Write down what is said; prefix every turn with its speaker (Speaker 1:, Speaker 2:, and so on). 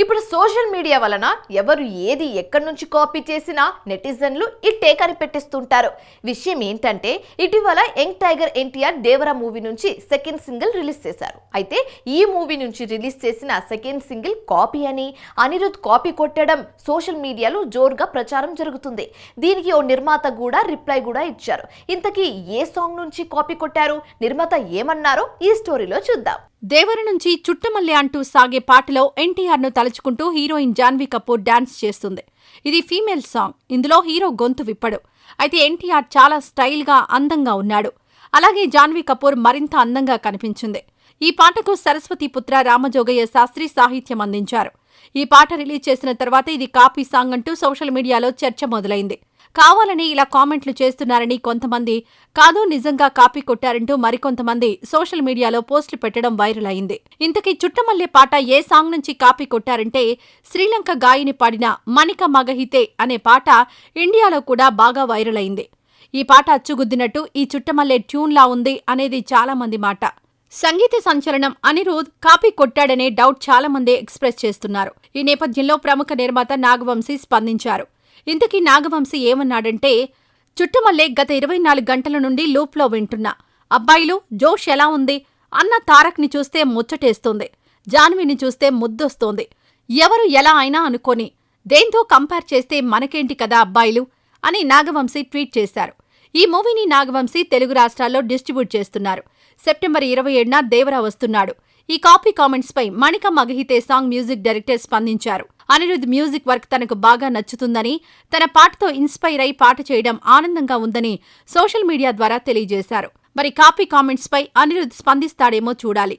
Speaker 1: ఇప్పుడు social media వలన ఎవరు ఏది ఎక్కడి నుంచి కాపీ చేసినా నెటిజన్లు ఇట్టే కనిపెట్టిస్తుంటారు. విషయం ఏంటంటే ఇటీవల young tiger NTR Devara movie నుంచి సెకండ్ సింగిల్ రిలీజ్ చేశారు. అయితే ఈ మూవీ నుంచి రిలీజ్ చేసిన సెకండ్ సింగిల్ కాపీ అని అనిరుద్ కాపీ కొట్టడం సోషల్ మీడియాలో జోరుగా ప్రచారం జరుగుతుంది. దీనికి ఓ నిర్మాత కూడా రిప్లై కూడా ఇచ్చారు. ఇంతకీ ఏ సాంగ్ నుంచి కాపీ కొట్టారు, నిర్మాత ఏమన్నారో ఈ స్టోరీలో చూద్దాం.
Speaker 2: దేవర నుంచి చుట్టమల్లె అంటూ సాగే పాటలో ఎన్టీఆర్ను తలుచుకుంటూ హీరోయిన్ జాన్వీ కపూర్ డాన్స్ చేస్తుంది. ఇది ఫీమేల్ సాంగ్. ఇందులో హీరో గొంతు విప్పడు. అయితే ఎన్టీఆర్ చాలా స్టైల్గా అందంగా ఉన్నాడు. అలాగే జాన్వీ కపూర్ మరింత అందంగా కనిపించింది. ఈ పాటకు సరస్వతి పుత్ర రామజోగయ్య శాస్త్రి సాహిత్యం అందించారు. ఈ పాట రిలీజ్ చేసిన తర్వాత ఇది కాపీ సాంగ్ అంటూ సోషల్ మీడియాలో చర్చ మొదలైంది. కావాలని ఇలా కామెంట్లు చేస్తున్నారని కొంతమంది, కాదు నిజంగా కాపీ కొట్టారంటూ మరికొంతమంది సోషల్ మీడియాలో పోస్టులు పెట్టడం వైరల్ అయింది. ఇంతకీ చుట్టమల్లె పాట ఏ సాంగ్ నుంచి కాపీ కొట్టారంటే శ్రీలంక గాయని పాడిన మణిక మగహితే అనే పాట ఇండియాలో కూడా బాగా వైరల్ అయింది. ఈ పాట అచ్చుగుద్దినట్టు ఈ చుట్టమల్లె ట్యూన్లా ఉంది అనేది చాలా మంది మాట. సంగీత సంచలనం అనిరుద్ కాపీ కొట్టాడనే డౌట్ చాలా మంది ఎక్స్ప్రెస్ చేస్తున్నారు. ఈ నేపథ్యంలో ప్రముఖ నిర్మాత నాగవంశీ స్పందించారు. ఇంతకీ నాగవంశీ ఏమన్నాడంటే, చుట్టమల్లె గత 24 గంటల నుండి లూప్లో వింటున్నా. అబ్బాయిలు జోష్ ఎలా ఉంది అన్న తారక్ని చూస్తే ముచ్చటేస్తోంది. జాన్వీని చూస్తే ముద్దొస్తోంది. ఎవరు ఎలా అయినా అనుకోని, దేంతో కంపేర్ చేస్తే మనకేంటి కదా అబ్బాయిలు అని నాగవంశీ ట్వీట్ చేశారు. ఈ మూవీని నాగవంశీ తెలుగు రాష్ట్రాల్లో డిస్ట్రిబ్యూట్ చేస్తున్నారు. సెప్టెంబర్ 27న దేవరా వస్తున్నాడు. ఈ కాపీ కామెంట్స్ పై మణిక మగహితే సాంగ్ మ్యూజిక్ డైరెక్టర్ స్పందించారు. అనిరుద్ మ్యూజిక్ వర్క్ తనకు బాగా నచ్చుతుందని, తన పాటతో ఇన్స్పైర్ అయి పాట చేయడం ఆనందంగా ఉందని సోషల్ మీడియా ద్వారా తెలియజేశారు. మరి కాపీ కామెంట్స్ పై అనిరుద్ స్పందిస్తాడేమో చూడాలి.